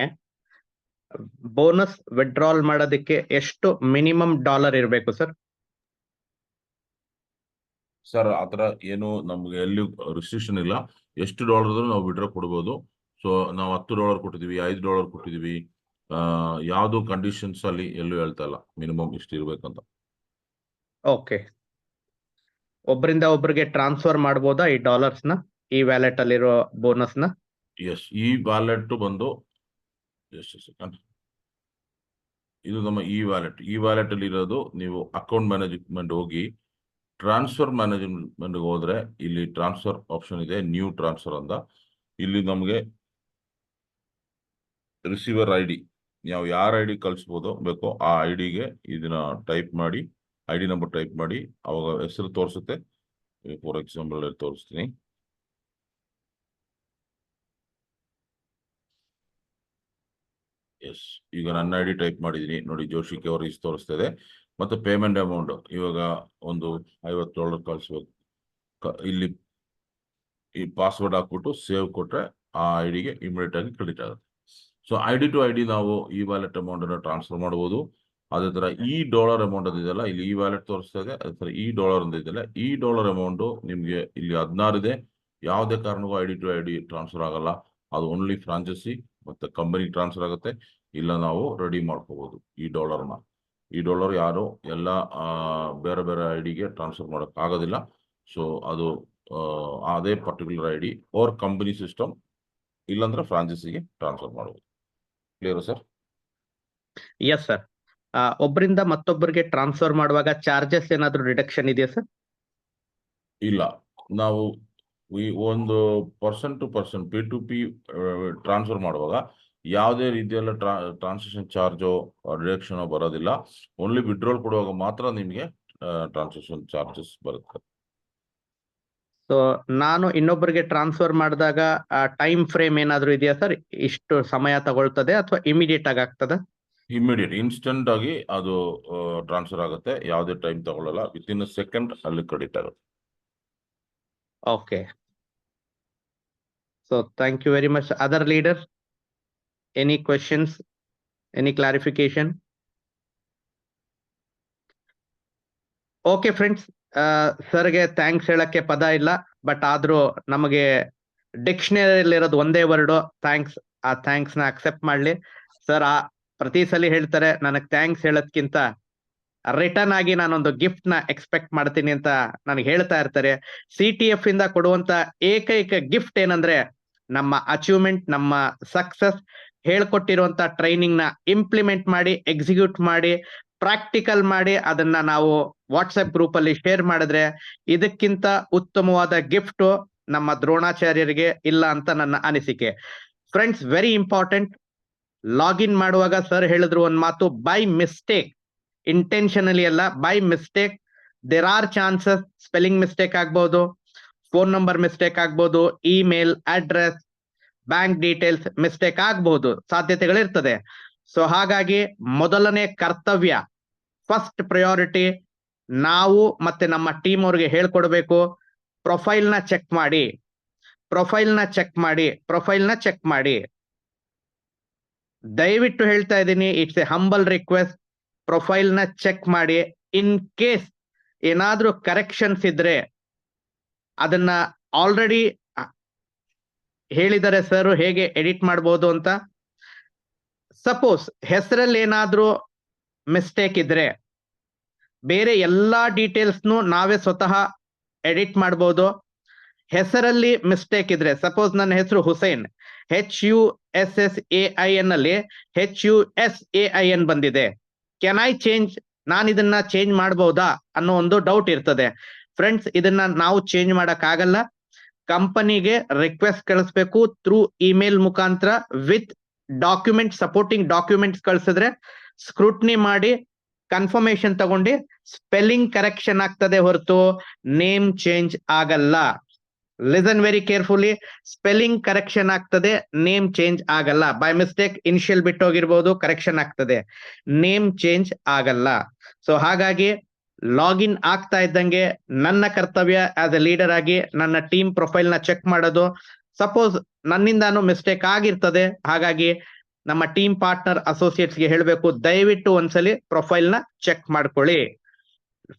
S2: ಬೋನಸ್ ವಿಡ್ರಾಲ್ ಮಾಡೋದಕ್ಕೆ ಎಷ್ಟು ಮಿನಿಮಮ್ ಡಾಲರ್ ಇರಬೇಕು ಸರ್?
S1: ಸರ್ ಆತರ ಏನು ನಮ್ಗೆ ಎಲ್ಲಿ ರಿಸ್ಟ್ರಿಕ್ಷನ್ ಇಲ್ಲ. ಎಷ್ಟು ಡಾಲರ್ ನಾವು ವಿಡ್ರಾ ಕೊಡ್ಬೋದು. ಸೊ ನಾವು $10 ಕೊಟ್ಟಿದೀವಿ, $5 ಕೊಟ್ಟಿದೀವಿ, ಯಾವ್ದು ಕಂಡೀಷನ್ಸ್ ಅಲ್ಲಿ ಎಲ್ಲೂ ಹೇಳ್ತಾ ಇಲ್ಲ ಮಿನಿಮಮ್ ಇಷ್ಟು ಇರ್ಬೇಕಂತ.
S2: ಓಕೆ, ಒಬ್ಬರಿಂದ ಒಬ್ಬರಿಗೆ ಟ್ರಾನ್ಸ್ಫರ್ ಮಾಡ್ಬೋದಾ ಈ ಡಾಲರ್ಸ್ನ, ಈ ವ್ಯಾಲೆಟ್ ಅಲ್ಲಿರೋ ಬೋನಸ್ನ?
S1: ಎಸ್, ಈ ವ್ಯಾಲೆಟ್ ಬಂದು ಎಷ್ಟು ಸೆಕೆಂಡ್, ಇದು ನಮ್ಮ ಈ ವ್ಯಾಲೆಟ್ ಅಲ್ಲಿ ಇರೋದು. ನೀವು ಅಕೌಂಟ್ ಮ್ಯಾನೇಜ್ಮೆಂಟ್ ಹೋಗಿ ಟ್ರಾನ್ಸ್ಫರ್ ಮ್ಯಾನೇಜ್ಮೆಂಟ್ ಹೋದ್ರೆ ಇಲ್ಲಿ ಟ್ರಾನ್ಸ್ಫರ್ ಆಪ್ಷನ್ ಇದೆ, ನ್ಯೂ ಟ್ರಾನ್ಸ್ಫರ್ ಅಂತ. ಇಲ್ಲಿ ನಮಗೆ ರಿಸೀವರ್ ID, ನಾವು ಯಾರ ID ಕಳಿಸ್ಬೋದು ಬೇಕೋ ಆ ID-ಗೆ ಇದನ್ನ ಟೈಪ್ ಮಾಡಿ, ID ನಂಬರ್ ಟೈಪ್ ಮಾಡಿ, ಅವಾಗ ಹೆಸರು ತೋರಿಸುತ್ತೆ. ಫಾರ್ ಎಕ್ಸಾಂಪಲ್ ತೋರಿಸ್ತೀನಿ. ಎಸ್, ಈಗ ನನ್ನ ID ಟೈಪ್ ಮಾಡಿದೀನಿ ನೋಡಿ, ಜೋಶಿ ಕೆವರೀಸ್ ತೋರಿಸ್ತಾ ಇದೆ. ಮತ್ತೆ ಪೇಮೆಂಟ್ ಅಮೌಂಟ್ ಇವಾಗ ಒಂದು $50 ಕಳಿಸ್ಬೇಕು. ಇಲ್ಲಿ ಈ ಪಾಸ್ವರ್ಡ್ ಹಾಕ್ಬಿಟ್ಟು ಸೇವ್ ಕೊಟ್ರೆ ಆ ID-ಗೆ ಇಮಿಡಿಯೇಟ್ ಆಗಿ ಕ್ರೆಡಿಟ್ ಆಗುತ್ತೆ. ಸೊ ID ಟು ID ನಾವು ಈ ವ್ಯಾಲೆಟ್ ಅಮೌಂಟ್ ಅನ್ನು ಟ್ರಾನ್ಸ್ಫರ್ ಮಾಡಬಹುದು. ಅದೇ ತರ ಈ ಡಾಲರ್ ಅಮೌಂಟ್ ಅದೆಯಲ್ಲ, ಇಲ್ಲಿ ಈ ವ್ಯಾಲೆಟ್ ತೋರಿಸ್ತಾ ಇದೆ, ಅದೇ ತರ ಈ ಡಾಲರ್ ಅಂತ ಇದೆಯಲ್ಲ, ಈ ಡಾಲರ್ ಅಮೌಂಟ್ ನಿಮ್ಗೆ ಇಲ್ಲಿ 16 ಇದೆ. ಯಾವುದೇ ಕಾರಣಕ್ಕೂ ID ಟು ID ಟ್ರಾನ್ಸ್ಫರ್ ಆಗಲ್ಲ. ಅದು ಓನ್ಲಿ ಫ್ರಾಂಚೈಸಿ ಮತ್ತೆ ಕಂಪನಿ ಟ್ರಾನ್ಸ್ಫರ್ ಆಗುತ್ತೆ. ಇಲ್ಲ ನಾವು ರೆಡಿ ಮಾಡ್ಕೋಬಹುದು ಈ ಡಾಲರ್ನ. ಈ ಡಾಲರ್ ಯಾರು ಎಲ್ಲ ಬೇರೆ ಬೇರೆ ID-ಗೆ ಟ್ರಾನ್ಸ್ಫರ್ ಮಾಡೋಕೆ ಆಗೋದಿಲ್ಲ. ಸೊ ಅದು ಅದೇ particular ID or company system, ಇಲ್ಲಾಂದ್ರೆ ಫ್ರಾಂಚೈಸಿಗೆ ಟ್ರಾನ್ಸ್ಫರ್ ಮಾಡಬಹುದು. Clear sir?
S2: Yes sir. ಒಬ್ಬರಿಂದ ಮತ್ತೊಬ್ಬರಿಗೆ ಟ್ರಾನ್ಸ್ಫರ್ ಮಾಡುವಾಗ ಚಾರ್ಜಸ್ ಏನಾದ್ರು ರಿಡಕ್ಷನ್ ಇದೆಯಾ ಸರ್?
S1: ಇಲ್ಲ, ನಾವು ಒಂದು person to person P2P transfer ಮಾಡುವಾಗ ಯಾವುದೇ ರೀತಿಯಲ್ಲ ಟ್ರಾನ್ಸಾಕ್ಷನ್ ಚಾರ್ಜು ರಿಡಕ್ಷನ್ ಬರೋದಿಲ್ಲ. ಓನ್ಲಿ ವಿಡ್ರಾಲ್ ಕೊಡುವಾಗ ಮಾತ್ರ ನಿಮಗೆ ಟ್ರಾನ್ಸಾಕ್ಷನ್ ಚಾರ್ಜಸ್ ಬರುತ್ತೆ.
S2: ಸೊ ನಾನು ಇನ್ನೊಬ್ಬರಿಗೆ ಟ್ರಾನ್ಸ್ಫರ್ ಮಾಡಿದಾಗ ಟೈಮ್ ಫ್ರೇಮ್ ಏನಾದ್ರು ಇದೆಯಾ ಸರ್? ಇಷ್ಟು ಸಮಯ ತಗೊಳ್ತದೆ ಅಥವಾ ಇಮಿಡಿಯೇಟ್ ಆಗಿ ಆಗ್ತದೆ?
S1: ಇಮಿಡಿಯೇಟ್ ಇನ್ಸ್ಟೆಂಟ್ ಆಗಿ ಅದು ಟ್ರಾನ್ಸ್ಫರ್ ಆಗುತ್ತೆ. ಯಾವುದೇ ಟೈಮ್ ತಗೊಳ್ಳಲ್ಲ, ವಿತ್ ಇನ್ ಸೆಕೆಂಡ್ ಅಲ್ಲಿ ಕ್ರೆಡಿಟ್ ಆಗುತ್ತೆ.
S2: Okay, so thank you very much. Other leader, any questions, any clarification? Okay friends, ಸರ್ಗೆ ಥ್ಯಾಂಕ್ಸ್ ಹೇಳಕ್ಕೆ ಪದ ಇಲ್ಲ, ಬಟ್ ಆದ್ರೂ ನಮಗೆ ಡಿಕ್ಷನರಿಯಲ್ಲಿರೋದು ಒಂದೇ ವರ್ಡು ಥ್ಯಾಂಕ್ಸ್. ಆ ಥ್ಯಾಂಕ್ಸ್ ನ ಅಕ್ಸೆಪ್ಟ್ ಮಾಡ್ಲಿ ಸರ್. ಪ್ರತಿ ಸಲ ಹೇಳ್ತಾರೆ ನನಗೆ ಥ್ಯಾಂಕ್ಸ್ ಹೇಳೋದ್ಕಿಂತ ರಿಟರ್ನ್ ಆಗಿ ನಾನೊಂದು ಗಿಫ್ಟ್ ನ ಎಕ್ಸ್ಪೆಕ್ಟ್ ಮಾಡ್ತೀನಿ ಅಂತ ನನಗೆ ಹೇಳ್ತಾ ಇರ್ತಾರೆ. CTF ಇಂದ ಕೊಡುವಂತ ಏಕೈಕ ಗಿಫ್ಟ್ ಏನಂದ್ರೆ ನಮ್ಮ ಅಚೀವ್ಮೆಂಟ್, ನಮ್ಮ ಸಕ್ಸಸ್, ಹೇಳ್ಕೊಟ್ಟಿರುವಂತ ಟ್ರೈನಿಂಗ್ ನ ಇಂಪ್ಲಿಮೆಂಟ್ ಮಾಡಿ, ಎಕ್ಸಿಕ್ಯೂಟ್ ಮಾಡಿ, ಪ್ರಾಕ್ಟಿಕಲ್ ಮಾಡಿ ಅದನ್ನ ನಾವು ವಾಟ್ಸ್ಆಪ್ ಗ್ರೂಪ್ ಅಲ್ಲಿ ಶೇರ್ ಮಾಡಿದ್ರೆ ಇದಕ್ಕಿಂತ ಉತ್ತಮವಾದ ಗಿಫ್ಟ್ ನಮ್ಮ ದ್ರೋಣಾಚಾರ್ಯರಿಗೆ ಇಲ್ಲ ಅಂತ ನನ್ನ ಅನಿಸಿಕೆ. ಫ್ರೆಂಡ್ಸ್, ವೆರಿ ಇಂಪಾರ್ಟೆಂಟ್, ಲಾಗಿನ್ ಮಾಡುವಾಗ ಸರ್ ಹೇಳಿದ್ರು ಒಂದ್ ಮಾತು, ಬೈ ಮಿಸ್ಟೇಕ್, ಇಂಟೆನ್ಷನಲಿ ಅಲ್ಲ, by mistake there are chances spelling mistake ಆಗ್ಬಹುದು, ಫೋನ್ ನಂಬರ್ ಮಿಸ್ಟೇಕ್ ಆಗ್ಬಹುದು, email address, bank details mistake ಆಗಬಹುದು, ಸಾಧ್ಯತೆಗಳಿರ್ತದೆ. ಸೊ ಹಾಗಾಗಿ ಮೊದಲನೇ ಕರ್ತವ್ಯ, ಫಸ್ಟ್ ಪ್ರಯಾರಿಟಿ ನಾವು ಮತ್ತೆ ನಮ್ಮ ಟೀಮ್ ಅವ್ರಿಗೆ ಹೇಳ್ಕೊಡ್ಬೇಕು, ಪ್ರೊಫೈಲ್ನ ಚೆಕ್ ಮಾಡಿ, ಪ್ರೊಫೈಲ್ನ ಚೆಕ್ ಮಾಡಿ, ಪ್ರೊಫೈಲ್ನ ಚೆಕ್ ಮಾಡಿ. ದಯವಿಟ್ಟು ಹೇಳ್ತಾ ಇದ್ದೀನಿ, ಇಟ್ಸ್ ಎ ಹಂಬಲ್ ರಿಕ್ವೆಸ್ಟ್, ಪ್ರೊಫೈಲ್ನ ಚೆಕ್ ಮಾಡಿ. ಇನ್ ಕೇಸ್ ಏನಾದ್ರೂ ಕರೆಕ್ಷನ್ಸ್ ಇದ್ರೆ ಅದನ್ನ ಆಲ್ರೆಡಿ ಹೇಳಿದ್ದಾರೆ ಸರ್ ಹೇಗೆ ಎಡಿಟ್ ಮಾಡ್ಬೋದು ಅಂತ. ಸಪೋಸ್ ಹೆಸರಲ್ಲಿ ಏನಾದ್ರೂ ಮಿಸ್ಟೇಕ್ ಇದ್ರೆ ಬೇರೆ ಎಲ್ಲಾ ಡೀಟೇಲ್ಸ್ನು ನಾವೇ ಸ್ವತಃ ಎಡಿಟ್ ಮಾಡ್ಬೋದು. ಹೆಸರಲ್ಲಿ ಮಿಸ್ಟೇಕ್ ಇದ್ರೆ, ಸಪೋಸ್ ನನ್ನ ಹೆಸರು ಹುಸೇನ್, HUSSAIN ಅಲ್ಲಿ HUSAIN ಬಂದಿದೆ, ಕ್ಯಾನ್ ಐ ಚೇಂಜ್, ನಾನು ಇದನ್ನ ಚೇಂಜ್ ಮಾಡಬಹುದಾ ಅನ್ನೋ ಒಂದು ಡೌಟ್ ಇರ್ತದೆ. ಫ್ರೆಂಡ್ಸ್, ಇದನ್ನ ನಾವು ಚೇಂಜ್ ಮಾಡಕ್ ಆಗಲ್ಲ. ಕಂಪನಿಗೆ ರಿಕ್ವೆಸ್ಟ್ ಕಳಿಸ್ಬೇಕು ಥ್ರೂ ಇಮೇಲ್ ಮುಖಾಂತರ ವಿತ್ ಡಾಕ್ಯುಮೆಂಟ್, ಸಪೋರ್ಟಿಂಗ್ ಡಾಕ್ಯುಮೆಂಟ್ಸ್ ಕಳ್ಸಿದ್ರೆ ಸ್ಕ್ರೂಟ್ನಿ ಮಾಡಿ ಕನ್ಫರ್ಮೇಶನ್ ತಗೊಂಡು ಸ್ಪೆಲ್ಲಿಂಗ್ ಕರೆಕ್ಷನ್ ಆಗ್ತದೆ ಹೊರತು ನೇಮ್ ಚೇಂಜ್ ಆಗಲ್ಲ. Listen very carefully, spelling correction ಆಗ್ತದೆ, ನೇಮ್ ಚೇಂಜ್ ಆಗಲ್ಲ. ಬೈ ಮಿಸ್ಟೇಕ್ ಇನಿಷಿಯಲ್ ಬಿಟ್ಟೋಗಿರ್ಬೋದು, ಕರೆಕ್ಷನ್ ಆಗ್ತದೆ, ನೇಮ್ ಚೇಂಜ್ ಆಗಲ್ಲ. ಸೊ ಹಾಗಾಗಿ ಲಾಗಿನ್ ಆಗ್ತಾ ಇದ್ದಂಗೆ ನನ್ನ ಕರ್ತವ್ಯ ಆಸ್ ಎ ಲೀಡರ್ ಆಗಿ ನನ್ನ ಟೀಮ್ ಪ್ರೊಫೈಲ್ ನ ಚೆಕ್ ಮಾಡೋದು. ಸಪೋಸ್ ನನ್ನಿಂದಾನು ಮಿಸ್ಟೇಕ್ ಆಗಿರ್ತದೆ, ಹಾಗಾಗಿ ನಮ್ಮ ಟೀಮ್ ಪಾರ್ಟ್ನರ್ ಅಸೋಸಿಯೇಟ್ಸ್ ಗೆ ಹೇಳಬೇಕು, ದಯವಿಟ್ಟು ಒಂದ್ಸಲಿ ಪ್ರೊಫೈಲ್ ನ ಚೆಕ್ ಮಾಡ್ಕೊಳ್ಳಿ.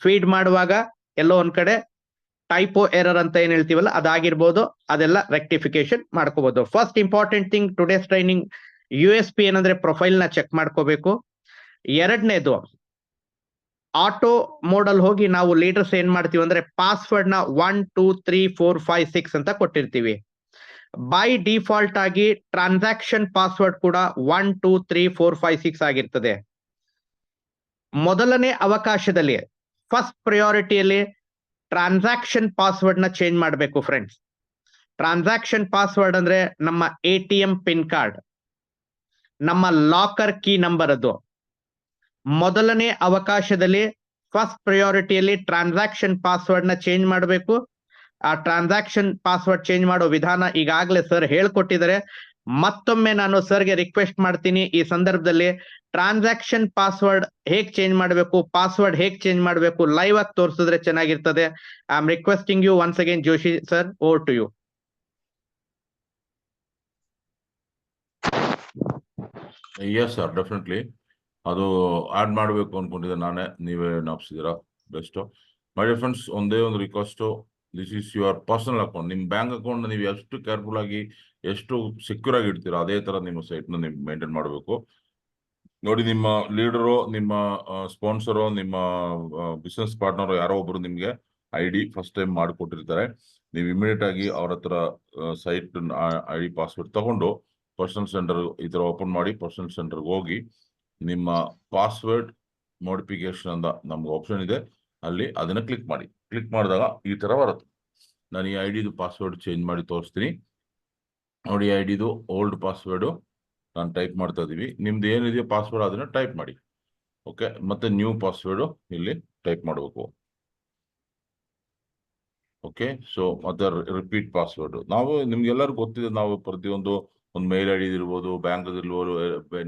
S2: ಫೀಡ್ ಮಾಡುವಾಗ ಎಲ್ಲೋ ಒಂದ್ ಕಡೆ ಟೈಪೋ ಎರರ್ ಅಂತ ಏನ್ ಹೇಳ್ತೀವಲ್ಲ ಅದಾಗಿರ್ಬೋದು, ಅದೆಲ್ಲ ರೆಕ್ಟಿಫಿಕೇಶನ್ ಮಾಡ್ಕೋಬಹುದು. First important thing today's training USP ಏನಂದ್ರೆ ಪ್ರೊಫೈಲ್ ನ ಚೆಕ್ ಮಾಡ್ಕೋಬೇಕು. ಎರಡನೇದು, ಆಟೋ ಮೋಡ್ ಅಲ್ಲಿ ಹೋಗಿ ನಾವು ಲೀಡರ್ಸ್ ಏನ್ ಮಾಡ್ತೀವಿ ಅಂದ್ರೆ ಪಾಸ್ವರ್ಡ್ ನ 1 2 3 4 5 6 ಅಂತ ಕೊಟ್ಟಿರ್ತೀವಿ. ಬೈ ಡಿಫಾಲ್ಟ್ ಆಗಿ ಟ್ರಾನ್ಸಾಕ್ಷನ್ ಪಾಸ್ವರ್ಡ್ ಕೂಡ 1 2 3 4 5 6 ಆಗಿರ್ತದೆ. ಮೊದಲನೇ ಅವಕಾಶದಲ್ಲಿ ಫಸ್ಟ್ ಪ್ರಯಾರಿಟಿಯಲ್ಲಿ ಟ್ರಾನ್ಸಾಕ್ಷನ್ ಪಾಸ್ವರ್ಡ್ ನ ಚೇಂಜ್ ಮಾಡಬೇಕು ಫ್ರೆಂಡ್ಸ್. ಟ್ರಾನ್ಸಾಕ್ಷನ್ ಪಾಸ್ವರ್ಡ್ ಅಂದ್ರೆ ನಮ್ಮ ATM ಪಿನ್ ಕಾರ್ಡ್, ನಮ್ಮ ಲಾಕರ್ ಕೀ ನಂಬರ್. ಅದು ಮೊದಲನೇ ಅವಕಾಶದಲ್ಲಿ ಫಸ್ಟ್ ಪ್ರಯಾರಿಟಿಯಲ್ಲಿ ಟ್ರಾನ್ಸಾಕ್ಷನ್ ಪಾಸ್ವರ್ಡ್ ನ ಚೇಂಜ್ ಮಾಡಬೇಕು. ಆ ಟ್ರಾನ್ಸಾಕ್ಷನ್ ಪಾಸ್ವರ್ಡ್ ಚೇಂಜ್ ಮಾಡೋ ವಿಧಾನ ಈಗಾಗಲೇ ಸರ್ ಹೇಳ್ಕೊಟ್ಟಿದ್ದಾರೆ. ಮತ್ತೊಮ್ಮೆ ನಾನು ಸರ್ಗೆ ರಿಕ್ವೆಸ್ಟ್ ಮಾಡ್ತೀನಿ, ಈ ಸಂದರ್ಭದಲ್ಲಿ ಟ್ರಾನ್ಸಾಕ್ಷನ್ ಪಾಸ್ವರ್ಡ್ ಹೇಗ್ ಚೇಂಜ್ ಮಾಡಬೇಕು, ಪಾಸ್ವರ್ಡ್ ಹೇಗ್ ಚೇಂಜ್ ಮಾಡಬೇಕು ಲೈವ್ ಆಗಿ ತೋರಿಸಿದ್ರೆ ಚೆನ್ನಾಗಿರ್ತದೆ. I am requesting you once again, Joshi sir, over to you.
S1: Yes sir, definitely ಅದು ಆಡ್ ಮಾಡಬೇಕು ಅನ್ಕೊಂಡಿದ್ದೆ ನಾನೇ, ನೀವೇ ನಾಪ್ಸಿದ್ದೀರಾ, ಬೆಸ್ಟ್. ಮೈ ಡಿಯರ್ ಫ್ರೆಂಡ್ಸ್, ಒಂದೇ ಒಂದು request, this is your personal account. ನಿಮ್ಮ ಬ್ಯಾಂಕ್ ಅಕೌಂಟ್ ನೀವು ಎಷ್ಟು ಕೇರ್ಫುಲ್ ಆಗಿ, ಎಷ್ಟು ಸೆಕ್ಯೂರ್ ಆಗಿ ಇಡ್ತೀರಾ, ಅದೇ ತರ ನಿಮ್ಮ ಸೈಟ್ನ ನೀವು ಮೇಂಟೈನ್ ಮಾಡಬೇಕು. ನೋಡಿ, ನಿಮ್ಮ ಲೀಡರು, ನಿಮ್ಮ ಸ್ಪಾನ್ಸರು, ನಿಮ್ಮ ಬಿಸ್ನೆಸ್ ಪಾರ್ಟ್ನರ್ ಯಾರೋ ಒಬ್ರು ನಿಮ್ಗೆ ID ಫಸ್ಟ್ ಟೈಮ್ ಮಾಡಿಕೊಟ್ಟಿರ್ತಾರೆ. ನೀವು ಇಮಿಡಿಯೇಟ್ ಆಗಿ ಅವ್ರ ಹತ್ರ ಸೈಟ್ ID ಪಾಸ್ವರ್ಡ್ ತಗೊಂಡು ಪರ್ಸನಲ್ ಸೆಂಟರ್ ಈ ತರ ಓಪನ್ ಮಾಡಿ, ಪರ್ಸನಲ್ ಸೆಂಟರ್ಗೆ ಹೋಗಿ ನಿಮ್ಮ ಪಾಸ್ವರ್ಡ್ ಮಾಡಿಫಿಕೇಶನ್ ಅಂತ ನಮ್ಗೆ ಆಪ್ಷನ್ ಇದೆ, ಅಲ್ಲಿ ಅದನ್ನ ಕ್ಲಿಕ್ ಮಾಡಿ. ಕ್ಲಿಕ್ ಮಾಡಿದಾಗ ಈ ತರ ಬರುತ್ತೆ. ನಾನು ಈ ID ಪಾಸ್ವರ್ಡ್ ಚೇಂಜ್ ಮಾಡಿ ತೋರಿಸ್ತೀನಿ. ನೋಡಿ, ID ಓಲ್ಡ್ ಪಾಸ್ವರ್ಡು ನಾನು ಟೈಪ್ ಮಾಡ್ತಾ ಇದೀವಿ. ನಿಮ್ದು ಏನಿದೆಯೋ ಪಾಸ್ವರ್ಡ್ ಅದನ್ನ ಟೈಪ್ ಮಾಡಿ. ಓಕೆ, ಮತ್ತೆ ನ್ಯೂ ಪಾಸ್ವರ್ಡ್ ಇಲ್ಲಿ ಟೈಪ್ ಮಾಡಬೇಕು. ಓಕೆ, ಸೊ ಮತ್ತೆ ರಿಪೀಟ್ ಪಾಸ್ವರ್ಡ್. ನಾವು ನಿಮ್ಗೆಲ್ಲರಿಗೂ ಗೊತ್ತಿದೆ, ನಾವು ಪ್ರತಿಯೊಂದು ಒಂದು ಮೇಲ್ ID ಇರ್ಬೋದು, ಬ್ಯಾಂಕ್ ಇರ್ಬೋದು,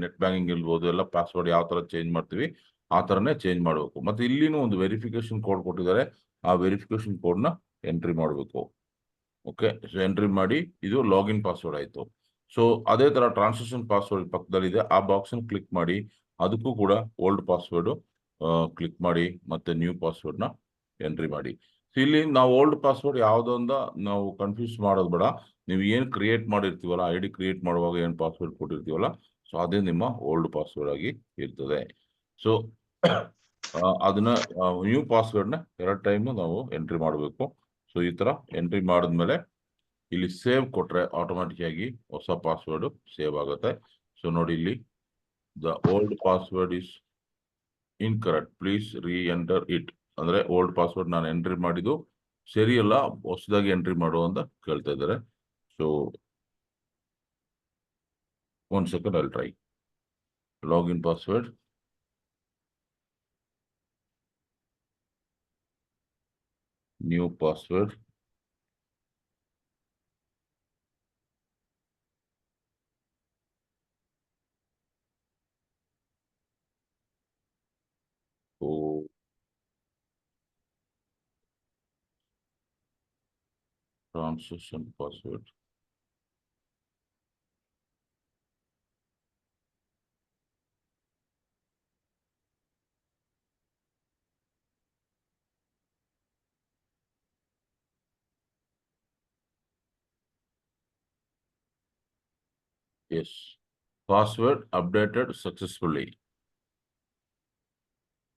S1: ನೆಟ್ ಬ್ಯಾಂಕಿಂಗ್ ಇರ್ಬೋದು, ಎಲ್ಲ ಪಾಸ್ವರ್ಡ್ ಯಾವ ತರ ಚೇಂಜ್ ಮಾಡ್ತೀವಿ ಆ ತರನೇ ಚೇಂಜ್ ಮಾಡಬೇಕು. ಮತ್ತೆ ಇಲ್ಲಿನೂ ಒಂದು ವೆರಿಫಿಕೇಶನ್ ಕೋಡ್ ಕೊಟ್ಟಿದ್ದಾರೆ, ಆ ವೆರಿಫಿಕೇಶನ್ ಕೋಡ್ ನ ಎಂಟ್ರಿ ಮಾಡಬೇಕು. ಓಕೆ, ಸೊ ಎಂಟ್ರಿ ಮಾಡಿ, ಇದು ಲಾಗಿನ್ ಪಾಸ್ವರ್ಡ್ ಆಯ್ತು. ಸೊ ಅದೇ ತರ ಟ್ರಾನ್ಸಾಕ್ಷನ್ ಪಾಸ್ವರ್ಡ್ ಪಕ್ಕದಲ್ಲಿದೆ, ಆ ಬಾಕ್ಸ್ ಅನ್ನು ಕ್ಲಿಕ್ ಮಾಡಿ, ಅದಕ್ಕೂ ಕೂಡ ಓಲ್ಡ್ ಪಾಸ್ವರ್ಡ್ ಕ್ಲಿಕ್ ಮಾಡಿ, ಮತ್ತೆ ನ್ಯೂ ಪಾಸ್ವರ್ಡ್ ನ ಎಂಟ್ರಿ ಮಾಡಿ. ಸೊ ಇಲ್ಲಿ ನಾವು ಓಲ್ಡ್ ಪಾಸ್ವರ್ಡ್ ಯಾವ್ದೊಂದ ನಾವು ಕನ್ಫ್ಯೂಸ್ ಮಾಡೋದು ಬೇಡ. ನೀವು ಏನ್ ಕ್ರಿಯೇಟ್ ಮಾಡಿರ್ತೀವಲ್ಲ, ID ಕ್ರಿಯೇಟ್ ಮಾಡುವಾಗ ಏನ್ ಪಾಸ್ವರ್ಡ್ ಕೊಟ್ಟಿರ್ತೀವಲ್ಲ, ಸೊ ಅದೇ ನಿಮ್ಮ ಓಲ್ಡ್ ಪಾಸ್ವರ್ಡ್ ಆಗಿ ಇರ್ತದೆ. ಸೊ ಅದನ್ನ ನ್ಯೂ ಪಾಸ್ವರ್ಡ್ ನ 2 ಟೈಮ್ ನಾವು ಎಂಟ್ರಿ ಮಾಡಬೇಕು. ಸೊ ಈ ತರ ಎಂಟ್ರಿ ಮಾಡಿದ್ಮೇಲೆ ಇಲ್ಲಿ ಸೇವ್ ಕೊಟ್ರೆ ಆಟೋಮ್ಯಾಟಿಕ್ ಆಗಿ ಹೊಸ ಪಾಸ್ವರ್ಡ್ ಸೇವ್ ಆಗುತ್ತೆ. ಸೊ ನೋಡಿ, ಇಲ್ಲಿ the old password is incorrect, please ರೀ ಎಂಟರ್ ಇಟ್. ಅಂದ್ರೆ ಓಲ್ಡ್ ಪಾಸ್ವರ್ಡ್ ನಾನು ಎಂಟ್ರಿ ಮಾಡಿದ್ದು ಸರಿಯಲ್ಲ, ಹೊಸದಾಗಿ ಎಂಟ್ರಿ ಮಾಡು ಅಂತ ಕೇಳ್ತಾ ಇದ್ದಾರೆ. So 1 second, I'll try. Login password. New password. So transition password. Yes. Password updated successfully.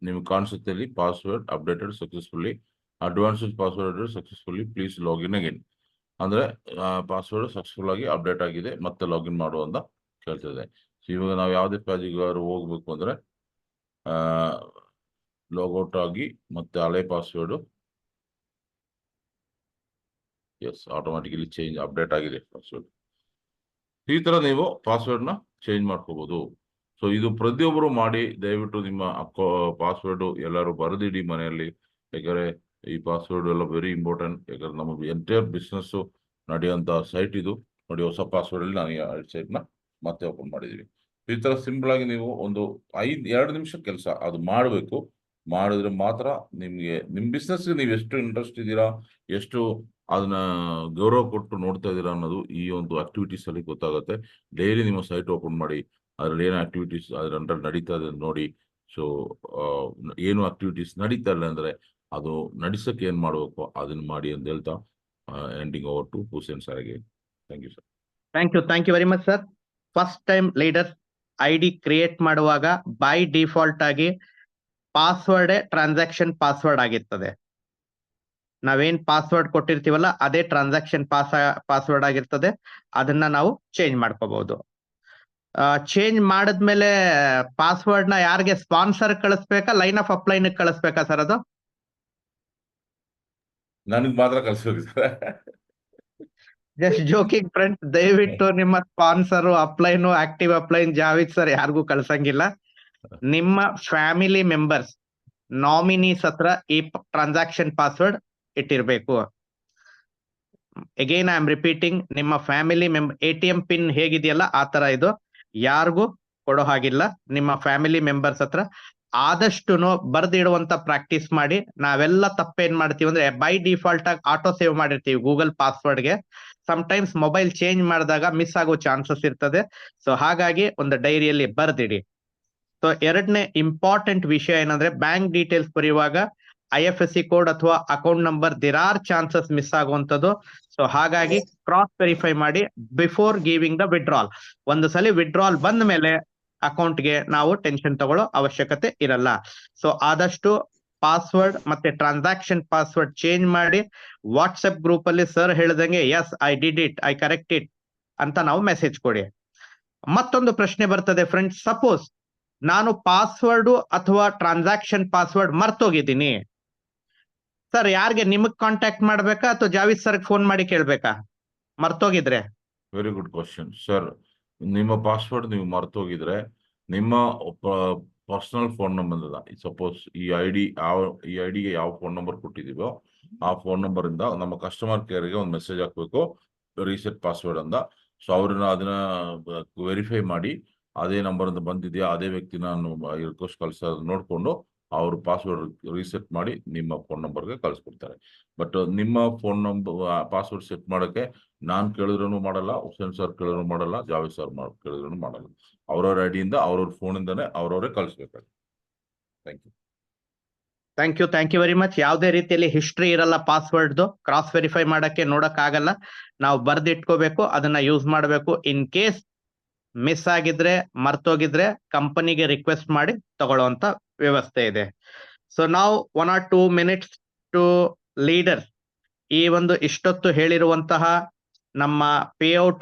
S1: ನಿಮ್ಗೆ ಕಾಣಿಸುತ್ತೆ ಇಲ್ಲಿ password updated successfully advanced password successfully please login again. ಅಂದ್ರೆ ಪಾಸ್ವರ್ಡ್ ಸಕ್ಸಸ್ಫುಲ್ ಆಗಿ ಅಪ್ಡೇಟ್ ಆಗಿದೆ, ಮತ್ತೆ ಲಾಗಿನ್ ಮಾಡು ಅಂತ ಕೇಳ್ತದೆ. ಸೊ ಇವಾಗ ನಾವು ಯಾವುದೇ ಪೇಜಿಗೆ ಹೋಗ್ಬೇಕು ಅಂದ್ರೆ ಲಾಗೌಟ್ ಆಗಿ ಮತ್ತೆ ಹಳೆ ಪಾಸ್ವರ್ಡ್ ಆಟೋಮ್ಯಾಟಿಕಲಿ ಚೇಂಜ್ ಅಪ್ಡೇಟ್ ಆಗಿದೆ ಪಾಸ್ವರ್ಡ್. ಈ ತರ ನೀವು ಪಾಸ್ವರ್ಡ್ ನ ಚೇಂಜ್ ಮಾಡ್ಕೋಬಹುದು. ಸೊ ಇದು ಪ್ರತಿಯೊಬ್ಬರು ಮಾಡಿ, ದಯವಿಟ್ಟು ನಿಮ್ಮ ಪಾಸ್ವರ್ಡ್ ಎಲ್ಲರೂ ಬರೆದಿಡಿ ಮನೆಯಲ್ಲಿ. ಯಾಕಂದ್ರೆ ಈ ಪಾಸ್ವರ್ಡ್ ಎಲ್ಲ ವೆರಿ ಇಂಪಾರ್ಟೆಂಟ್. ಯಾಕಂದ್ರೆ ನಮ್ಮ ಎಂಟೈರ್ ಬಿಸ್ನೆಸ್ ನಡೆಯುವಂತ ಸೈಟ್ ಇದು ನೋಡಿ. ಹೊಸ ಪಾಸ್ವರ್ಡ್ ಅಲ್ಲಿ ನಾನು ಸೈಟ್ ನ ಮತ್ತೆ ಓಪನ್ ಮಾಡಿದೀವಿ. ಈ ತರ ಸಿಂಪಲ್ ಆಗಿ ನೀವು ಒಂದು 2 ನಿಮಿಷ ಕೆಲಸ ಅದು ಮಾಡಬೇಕು. ಮಾಡಿದ್ರೆ ಮಾತ್ರ ನಿಮ್ಗೆ ನಿಮ್ ಬಿಸ್ನೆಸ್ ನೀವು ಎಷ್ಟು ಇಂಟ್ರೆಸ್ಟ್ ಇದ್ದೀರಾ, ಎಷ್ಟು ಅದನ್ನ ಗೌರವ ಕೊಟ್ಟು ನೋಡ್ತಾ ಇದ್ದೀರಾ ಅನ್ನೋದು ಈ ಒಂದು ಆಕ್ಟಿವಿಟೀಸ್ ಅಲ್ಲಿ ಗೊತ್ತಾಗುತ್ತೆ. ಡೈಲಿ ನಿಮ್ಮ ಸೈಟ್ ಓಪನ್ ಮಾಡಿ, ಅದ್ರಲ್ಲಿ ಏನು ಆಕ್ಟಿವಿಟೀಸ್ ಅದ್ರ ಅಂಡರ್ ನಡೀತಾ ಇದೆ ನೋಡಿ. ಸೊ ಏನು ಆಕ್ಟಿವಿಟೀಸ್ ನಡೀತಾ ಇಲ್ಲ ಅಂದ್ರೆ ಅದು ನಡೆಸಕ್ಕೆ ಏನ್ ಮಾಡ್ಬೇಕು ಅದನ್ನ ಮಾಡಿ ಅಂತ ಹೇಳ್ತಾ ಎಂಡಿಂಗ್ ಓವರ್ ಟು ಹುಸೇನ್ ಸರ್ಗೆ. Thank you sir.
S2: Thank you very much sir. First time leaders ID create ಮಾಡುವಾಗ ಬೈ ಡಿಫಾಲ್ಟ್ ಆಗಿ ಪಾಸ್ವರ್ಡ್ ಟ್ರಾನ್ಸಾಕ್ಷನ್ ಪಾಸ್ವರ್ಡ್ ಆಗಿರ್ತದೆ. ನಾವೇನ್ ಪಾಸ್ವರ್ಡ್ ಕೊಟ್ಟಿರ್ತೀವಲ್ಲ ಅದೇ ಟ್ರಾನ್ಸಾಕ್ಷನ್ ಪಾಸ್ವರ್ಡ್ ಆಗಿರ್ತದೆ. ಅದನ್ನ ನಾವು ಚೇಂಜ್ ಮಾಡ್ಕೋಬಹುದು. ಚೇಂಜ್ ಮಾಡಿದ್ಮೇಲೆ ಪಾಸ್ವರ್ಡ್ ನ ಯಾರಿಗೆ ಸ್ಪಾನ್ಸರ್ ಕಳಿಸ್ಬೇಕಾ, ಲೈನ್ ಆಫ್ ಅಪ್ಲೈನ್ ಕಳಿಸ್ಬೇಕಾ ಸರ್? ಅದು
S1: ನನಗ್ ಮಾತ್ರ ಕಳ್ಸ್ಬೇಕು ಸರ್.
S2: Just joking friends. ದಯವಿಟ್ಟು ನಿಮ್ಮ sponsor upline, active upline Javid sir ಯಾರಿಗೂ ಕಳ್ಸಂಗಿಲ್ಲ. ನಿಮ್ಮ ಫ್ಯಾಮಿಲಿ ಮೆಂಬರ್ಸ್ ನಾಮಿನೀಸ್ ಹತ್ರ ಈ ಟ್ರಾನ್ಸಾಕ್ಷನ್ ಪಾಸ್ವರ್ಡ್ ಇಟ್ಟಿರ್ಬೇಕು. ಅಗೈನ್ ಐ ಆಮ್ ರಿಪೀಟಿಂಗ್, ನಿಮ್ಮ ಫ್ಯಾಮಿಲಿ ATM ಪಿನ್ ಹೇಗಿದೆಯಲ್ಲ ಆ ತರ ಇದು ಯಾರಿಗೂ ಕೊಡೋ ಹಾಗಿಲ್ಲ. ನಿಮ್ಮ ಫ್ಯಾಮಿಲಿ ಮೆಂಬರ್ಸ್ ಹತ್ರ ಆದಷ್ಟು ಬರ್ದಿಡುವಂತ ಪ್ರಾಕ್ಟೀಸ್ ಮಾಡಿ. ನಾವೆಲ್ಲ ತಪ್ಪೇನ್ ಮಾಡ್ತೀವಿ ಅಂದ್ರೆ ಬೈ ಡಿಫಾಲ್ಟ್ ಆಗಿ ಆಟೋ ಸೇವ್ ಮಾಡಿರ್ತೀವಿ ಗೂಗಲ್ ಪಾಸ್ವರ್ಡ್ಗೆ. ಟೈಮ್ಸ್ ಮೊಬೈಲ್ ಚೇಂಜ್ ಮಾಡಿದಾಗ ಮಿಸ್ ಆಗೋ ಚಾನ್ಸಸ್ ಇರ್ತದೆ. ಸೊ ಹಾಗಾಗಿ ಒಂದು ಡೈರಿಯಲ್ಲಿ ಬರ್ದಿಡಿ. ಸೊ ಎರಡನೇ ಇಂಪಾರ್ಟೆಂಟ್ ವಿಷಯ ಏನಂದ್ರೆ ಬ್ಯಾಂಕ್ ಡೀಟೇಲ್ಸ್ ಬರೆಯುವಾಗ IFSC ಕೋಡ್ ಅಥವಾ ಅಕೌಂಟ್ ನಂಬರ್ ಚಾನ್ಸಸ್ ಮಿಸ್ ಆಗುವಂತದ್ದು. ಸೊ ಹಾಗಾಗಿ ಕ್ರಾಸ್ ವೆರಿಫೈ ಮಾಡಿ ಬಿಫೋರ್ ಗಿವಿಂಗ್ ದ ವಿಡ್ರಾಲ್. ಒಂದು ಸಲ ವಿಡ್ರಾಲ್ ಬಂದ ಮೇಲೆ ಅಕೌಂಟ್ಗೆ ನಾವು ಟೆನ್ಷನ್ ತಗೊಳ್ಳೋ ಅವಶ್ಯಕತೆ ಇರಲ್ಲ. ಸೊ ಆದಷ್ಟು ಪಾಸ್ವರ್ಡ್ ಮತ್ತೆ ಟ್ರಾನ್ಸಾಕ್ಷನ್ ಪಾಸ್ವರ್ಡ್ ಚೇಂಜ್ ಮಾಡಿ ವಾಟ್ಸ್ಆಪ್ ಗ್ರೂಪ್ ಅಲ್ಲಿ ಸರ್ ಹೇಳ್ದಂಗೆ yes I did it, I correct it ಅಂತ ನಾವು ಮೆಸೇಜ್ ಕೊಡಿ. ಮತ್ತೊಂದು ಪ್ರಶ್ನೆ ಬರ್ತದೆ ಫ್ರೆಂಡ್ಸ್, ಸಪೋಸ್ ನಾನು ಪಾಸ್ವರ್ಡ್ ಅಥವಾ ಟ್ರಾನ್ಸಾಕ್ಷನ್ ಪಾಸ್ವರ್ಡ್ ಮರ್ತೋಗಿದ್ದೀನಿ ಸರ್, ಯಾರಿಗೆ ನಿಮಗ್ ಕಾಂಟ್ಯಾಕ್ಟ್ ಮಾಡ್ಬೇಕಾ ಅಥವಾ ಜಾವಿದ್ ಸರ್ ಫೋನ್ ಮಾಡಿ ಕೇಳ್ಬೇಕಾ ಮರ್ತೋಗಿದ್ರೆ?
S1: Very good question sir. ನಿಮ್ಮ ಪಾಸ್ವರ್ಡ್ ನೀವು ಮರ್ತೋಗಿದ್ರೆ ನಿಮ್ಮ ಪರ್ಸನಲ್ ಫೋನ್ ನಂಬರ್, ಸಪೋಸ್ ಈ ಐಡಿಗೆ ಯಾವ ಫೋನ್ ನಂಬರ್ ಕೊಟ್ಟಿದೀವೋ ಆ ಫೋನ್ ನಂಬರ್ ಇಂದ ನಮ್ಮ ಕಸ್ಟಮರ್ ಕೇರ್ಗೆ ಒಂದು ಮೆಸೇಜ್ ಹಾಕ್ಬೇಕು, ರೀಸೆಟ್ ಪಾಸ್ವರ್ಡ್ ಅಂತ. ಸೊ ಅವ್ರನ್ನ ಅದನ್ನ ವೆರಿಫೈ ಮಾಡಿ ಅದೇ ನಂಬರ್ ಅಂತ ಬಂದಿದೆಯಾ, ಅದೇ ವ್ಯಕ್ತಿ ನಾನು ರಿಕ್ವೆಸ್ಟ್ ಕಳ್ಸೋದು ನೋಡ್ಕೊಂಡು ಅವ್ರು ಪಾಸ್ವರ್ಡ್ ರೀಸೆಟ್ ಮಾಡಿ ನಿಮ್ಮ ಫೋನ್ ನಂಬರ್ಗೆ ಕಳಿಸ್ಕೊಡ್ತಾರೆ. ಬಟ್ ನಿಮ್ಮ ಫೋನ್ ನಂಬರ್ ಪಾಸ್ವರ್ಡ್ ಸೆಟ್ ಮಾಡೋಕ್ಕೆ ನಾನ್ ಕೇಳಿದ್ರು ಮಾಡಲ್ಲ, ಹುಸೇನ್ ಸರ್ ಕೇಳಿದ್ರು ಮಾಡಲ್ಲ, ಜಾವೇದ್ ಸರ್ ಕೇಳಿದ್ರು ಮಾಡಲ್ಲ. ಅವ್ರವ್ರ ಐಡಿಯಿಂದ ಅವ್ರವ್ರ ಫೋನ್ ಇಂದಾನೆ ಅವ್ರವರೇ ಕಳಿಸ್ಬೇಕಾಗುತ್ತೆ. Thank you.
S2: Thank you very much. ಯಾವುದೇ ರೀತಿಯಲ್ಲಿ ಹಿಸ್ಟ್ರಿ ಇರಲ್ಲ ಪಾಸ್ವರ್ಡ್ದು, ಕ್ರಾಸ್ ವೆರಿಫೈ ಮಾಡಕ್ಕೆ ನೋಡಕ್ ಆಗಲ್ಲ. ನಾವು ಬರ್ದಿಟ್ಕೋಬೇಕು, ಅದನ್ನ ಯೂಸ್ ಮಾಡಬೇಕು. ಇನ್ ಕೇಸ್ ಮಿಸ್ ಆಗಿದ್ರೆ, ಮರ್ತೋಗಿದ್ರೆ ಕಂಪನಿಗೆ ರಿಕ್ವೆಸ್ಟ್ ಮಾಡಿ ತಗೊಳ್ಳುವಂತ ವ್ಯವಸ್ಥೆ ಇದೆ. ಸೊ ನಾವು 1 or 2 minutes ಟು ಲೀಡರ್ ಈ ಒಂದು ಇಷ್ಟೊತ್ತು ಹೇಳಿರುವಂತಹ ನಮ್ಮ ಪೇಔಟ್